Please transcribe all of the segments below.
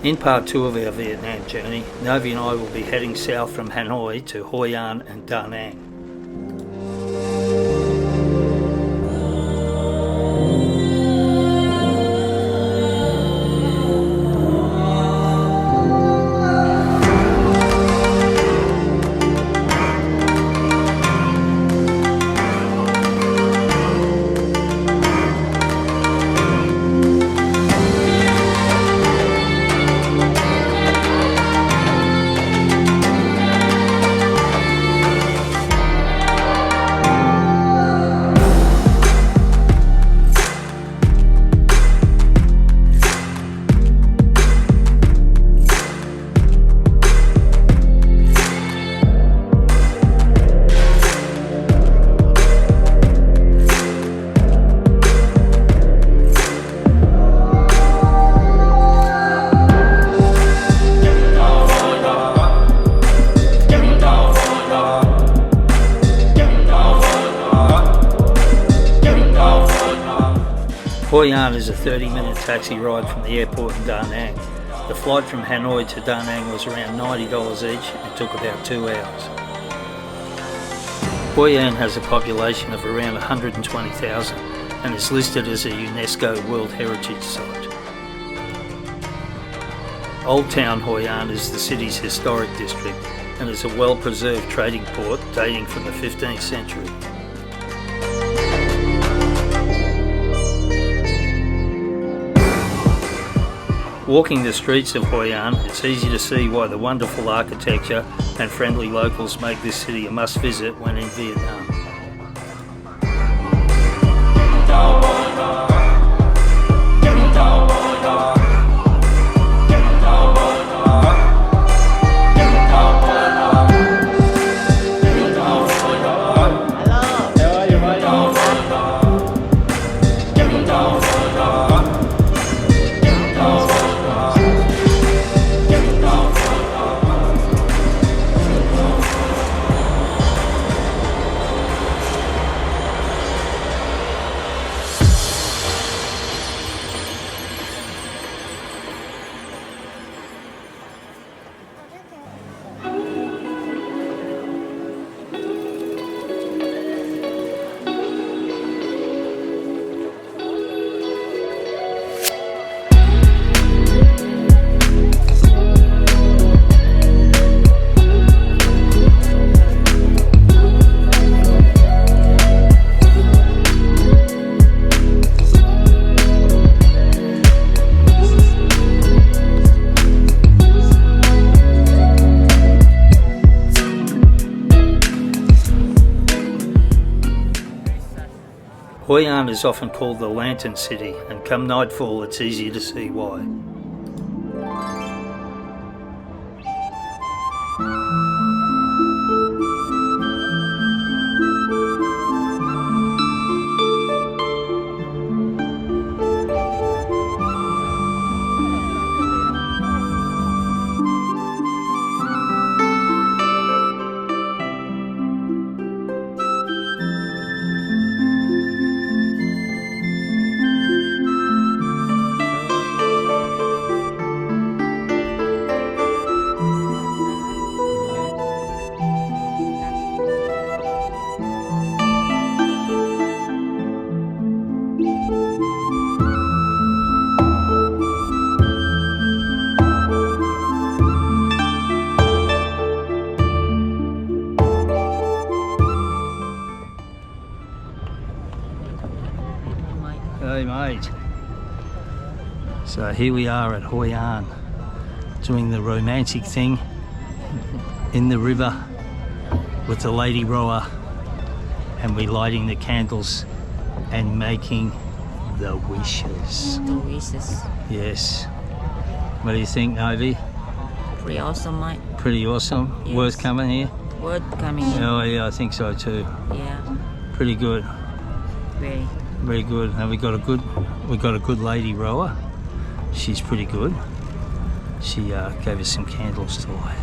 In part 2 of our Vietnam journey, Novi and I will be heading south from Hanoi to Hoi An and Da Nang. Hoi An is a 30-minute taxi ride from the airport in Da Nang. The flight from Hanoi to Da Nang was around $90 each and took about 2 hours. Hoi An has a population of around 120,000 and is listed as a UNESCO World Heritage Site. Old Town Hoi An is the city's historic district and is a well-preserved trading port dating from the 15th century. Walking the streets of Hoi An, it's easy to see why the wonderful architecture and friendly locals make this city a must-visit when in Vietnam. Hoi An is often called the Lantern City, and come nightfall it's easy to see why. Hey mate, so here we are at Hoi An, doing the romantic thing in the river with the lady rower, and we're lighting the candles and making the wishes. The wishes. Yes. What do you think, Novi? Pretty awesome, mate. Pretty awesome. Yes. Worth coming here? Worth coming here. Oh yeah, I think so too. Yeah. Pretty good. Very. Very good. And we got a good lady rower. She's pretty good. She gave us some candles to light,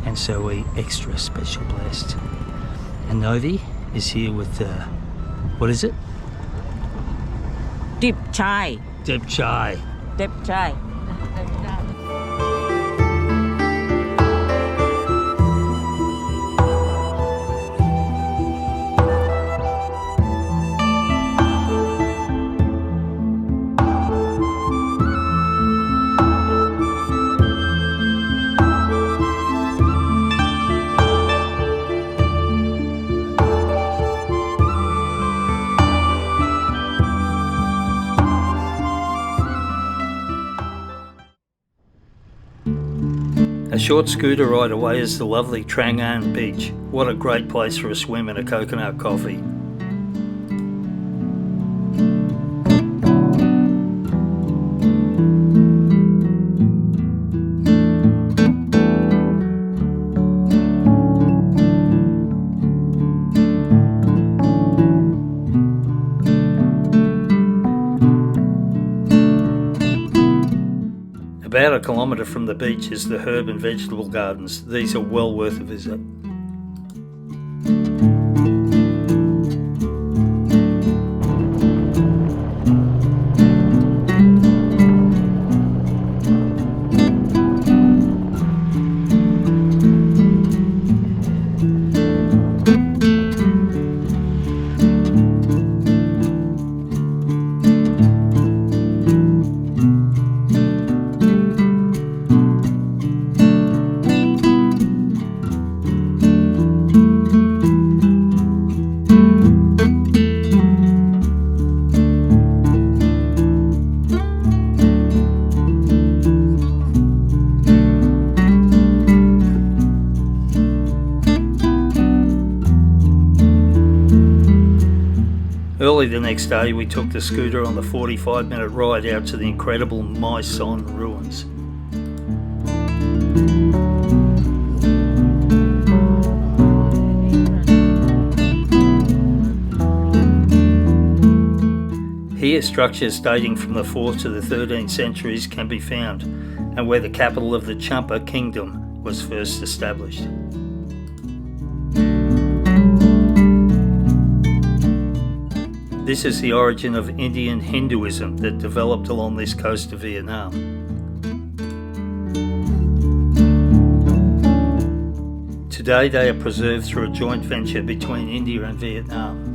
and so we extra special blessed. And Novi is here with what is it? Deep chai. Dip chai. Deep chai. short scooter ride away is the lovely Trang An Beach. What a great place for a swim and a coconut coffee. About a kilometre from the beach is the herb and vegetable gardens. These are well worth a visit. Early the next day we took the scooter on the 45-minute ride out to the incredible Mai Son ruins. Here structures dating from the 4th to the 13th centuries can be found, and where the capital of the Champa kingdom was first established. This is the origin of Indian Hinduism that developed along this coast of Vietnam. Today they are preserved through a joint venture between India and Vietnam.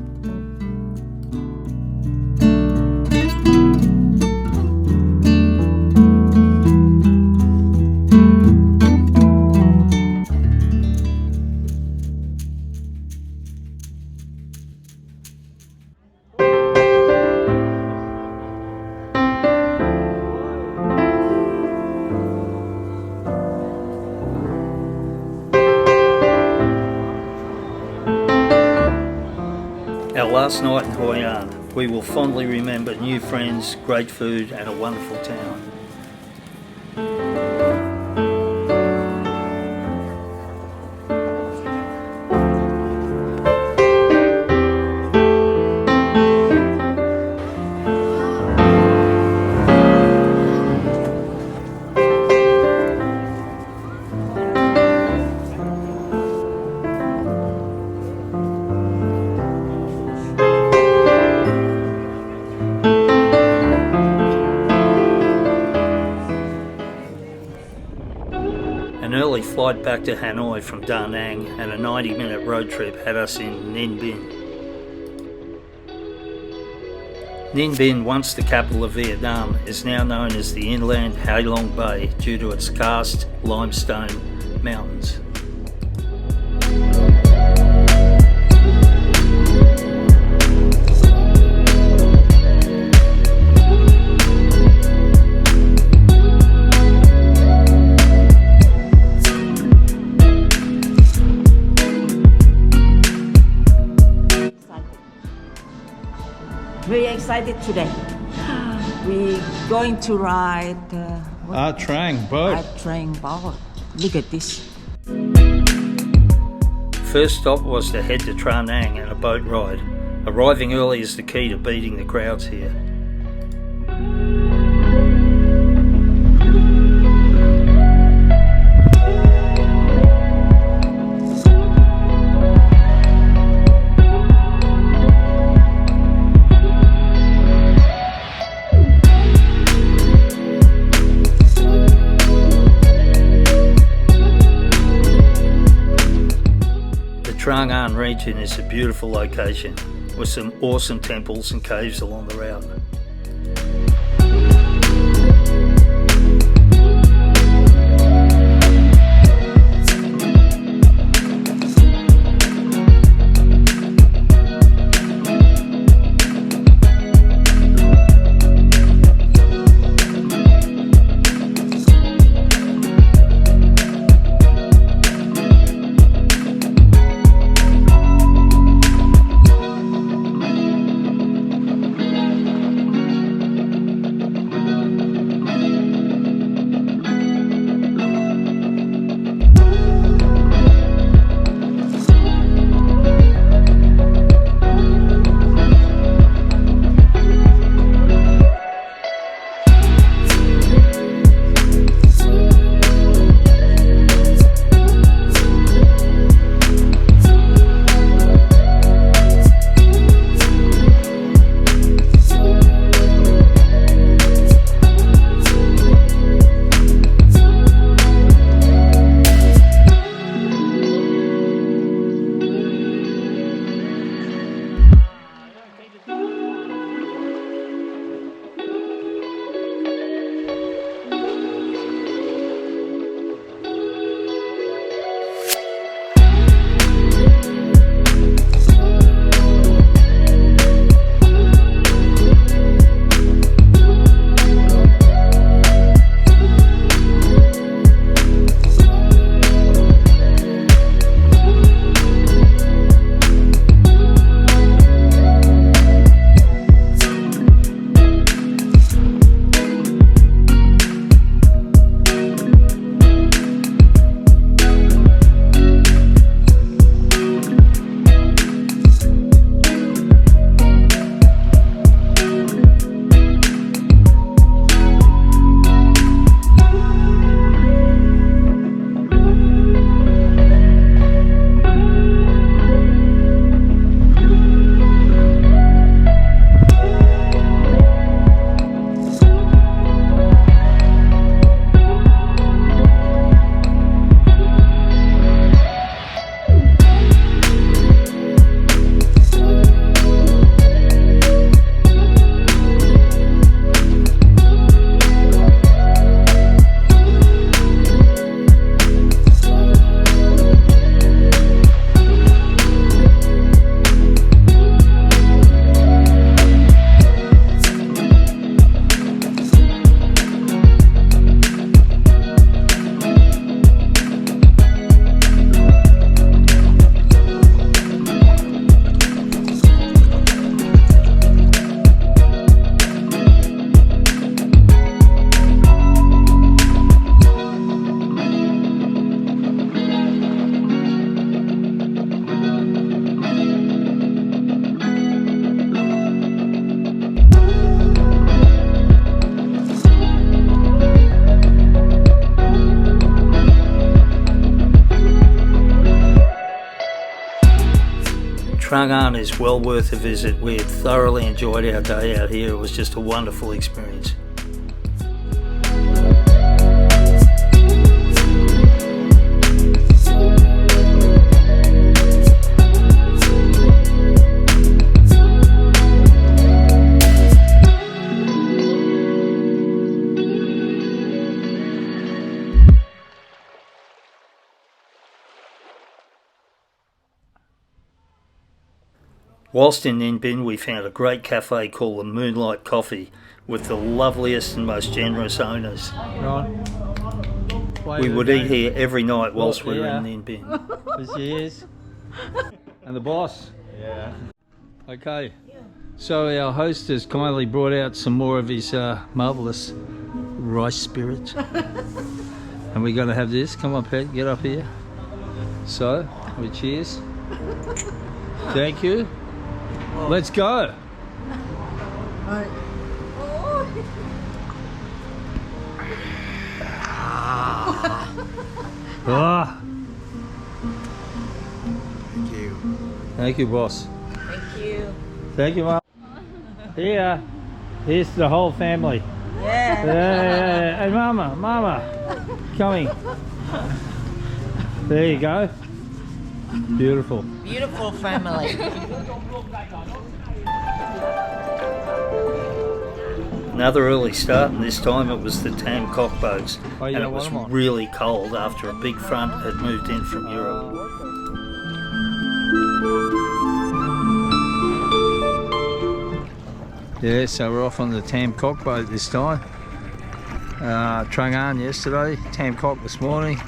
Our last night in Hoi An, we will fondly remember new friends, great food and a wonderful town. An early flight back to Hanoi from Da Nang and a 90-minute road trip had us in Ninh Binh. Ninh Binh, once the capital of Vietnam, is now known as the inland Ha Long Bay due to its karst limestone mountains. Very excited today. We're going to ride Trang boat. train boat. Look at this. First stop was to head to Tra Nang and a boat ride. Arriving early is the key to beating the crowds here. Trang An region is a beautiful location with some awesome temples and caves along the route. Trung An is well worth a visit. We have thoroughly enjoyed our day out here. It was just a wonderful experience. Whilst in Ninh Binh, we found a great cafe called the Moonlight Coffee with the loveliest and most generous owners. Right. We would eat here every night whilst we were in Ninh Binh. There she is. And the boss. Yeah. Okay. So our host has kindly brought out some more of his marvellous rice spirits. And we're going to have this. Come on, Pet, get up here. So, we cheers. Thank you. Let's go. Ah. Thank you. Thank you, boss. Thank you. Thank you, Mom. Here, here's the whole family. Yeah. Yeah. And Mama, coming. There you go. Beautiful. Beautiful family. Another early start, and this time it was the Tam Cock boats. Oh, And yeah, it was one more. really cold after a big front had moved in from Europe. Yeah, so we're off on the Tam Cock boat this time. Trung An yesterday, Tam Cock this morning.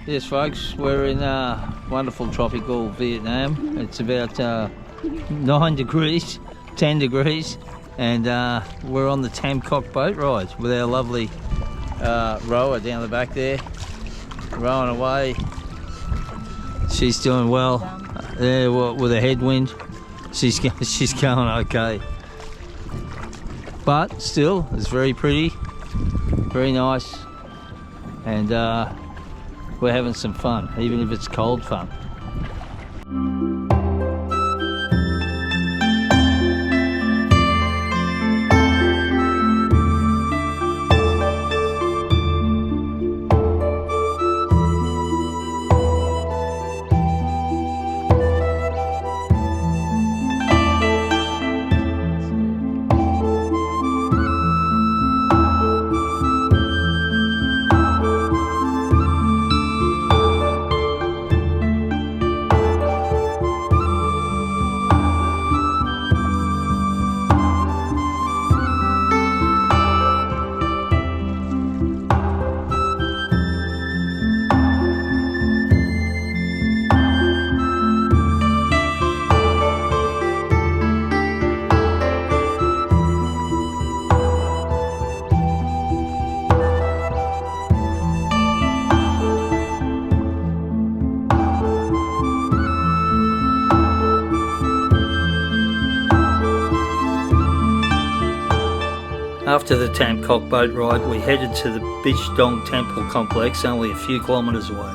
Yes, folks, we're in wonderful tropical Vietnam. It's about 9 degrees, 10 degrees, and we're on the Tam Cock boat ride with our lovely rower down the back there, rowing away. She's doing well. Yeah, well, with a headwind, she's going okay. But still, it's very pretty, very nice, and we're having some fun, even if it's cold fun. After the Tam Cock boat ride, we headed to the Bich Dong Temple complex, only a few kilometres away.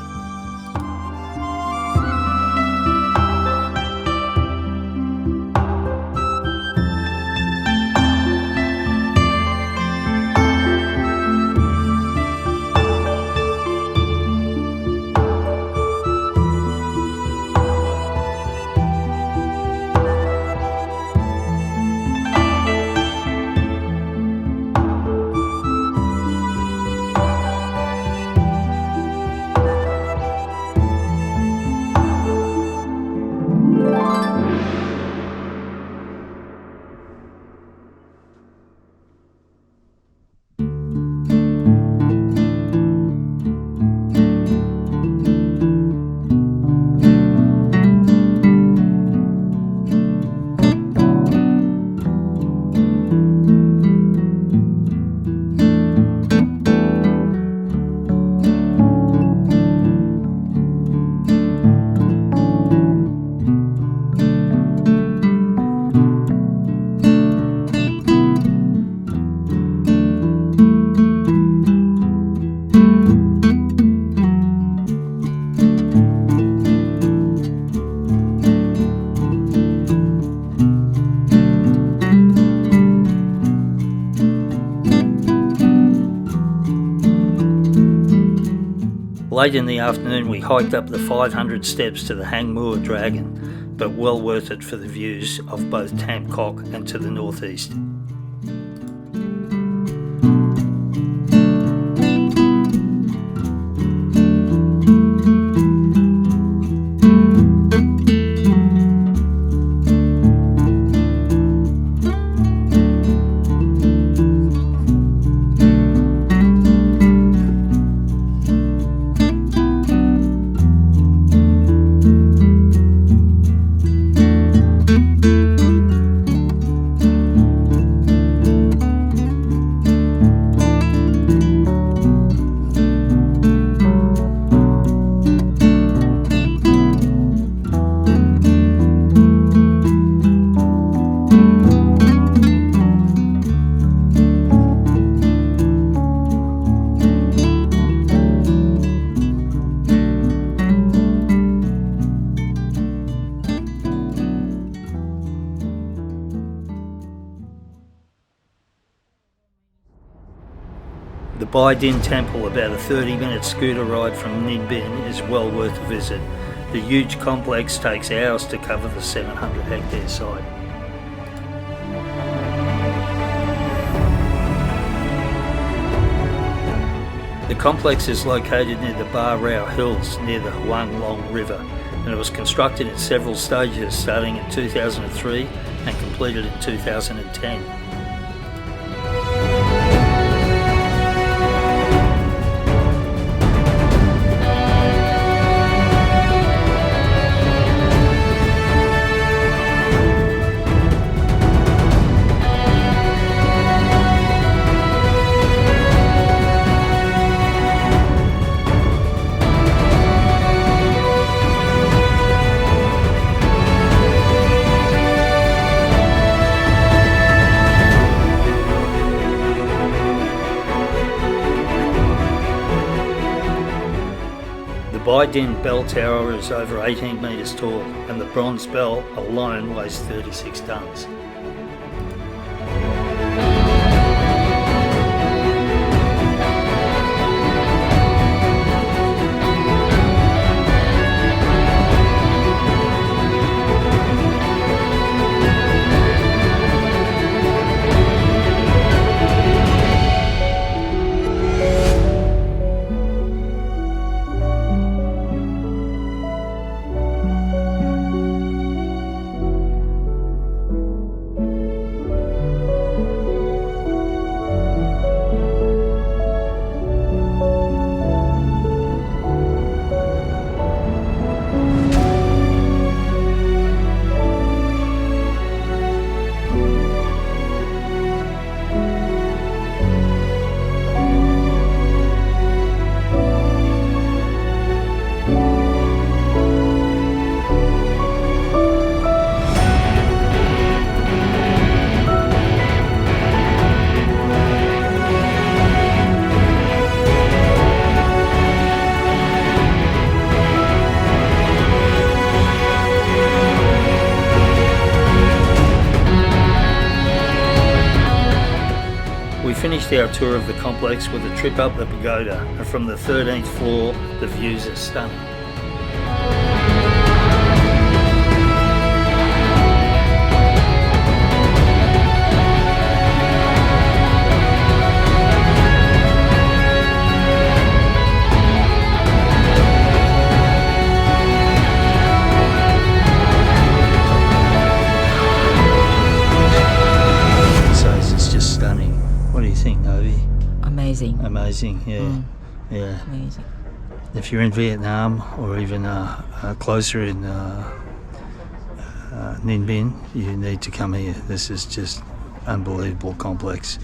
Late in the afternoon we hiked up the 500 steps to the Hang Muir Dragon, but well worth it for the views of both Tam Cock and to the northeast. The Binh Temple, about a 30-minute scooter ride from Ninh, is well worth a visit. The huge complex takes hours to cover the 700-hectare site. The complex is located near the Ba Rao Hills near the Huang Long River, and it was constructed in several stages starting in 2003 and completed in 2010. The Binh bell tower is over 18 metres tall, and the bronze bell alone weighs 36 tonnes. We finished our tour of the complex with a trip up the pagoda, and from the 13th floor the views are stunning. It's just stunning. What do you think, Novi? Amazing. Amazing, yeah. Yeah. Amazing. If you're in Vietnam or even closer in Ninh, you need to come here. This is just unbelievable complex.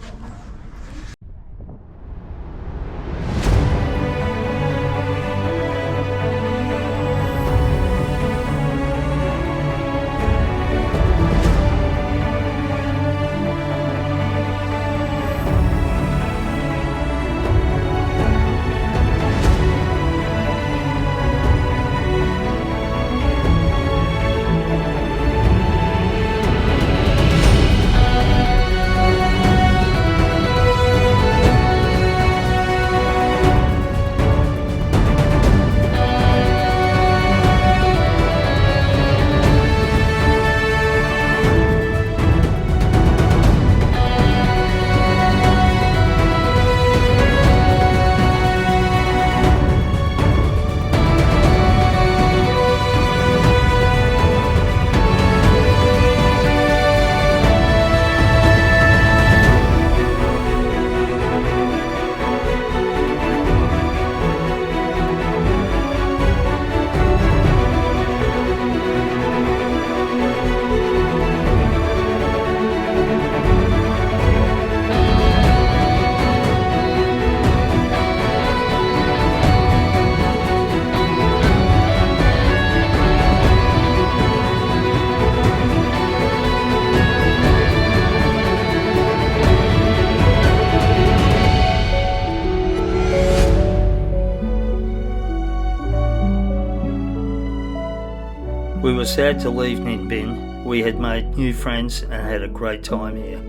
We were sad to leave Ninh Binh. We had made new friends and had a great time here.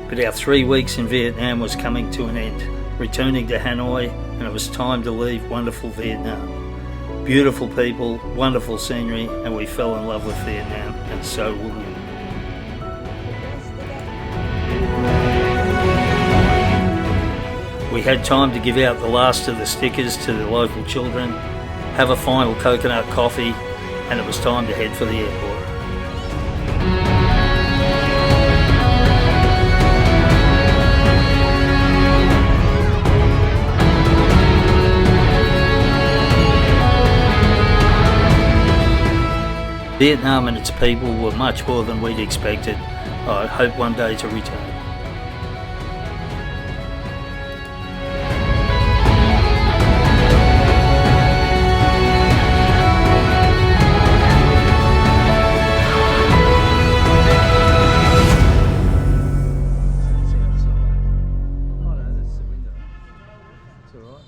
But our 3 weeks in Vietnam was coming to an end, returning to Hanoi, and it was time to leave wonderful Vietnam. Beautiful people, wonderful scenery, and we fell in love with Vietnam, and so will you. We had time to give out the last of the stickers to the local children, have a final coconut coffee, and it was time to head for the airport. Vietnam and its people were much more than we'd expected. I hope one day to return. It's all right.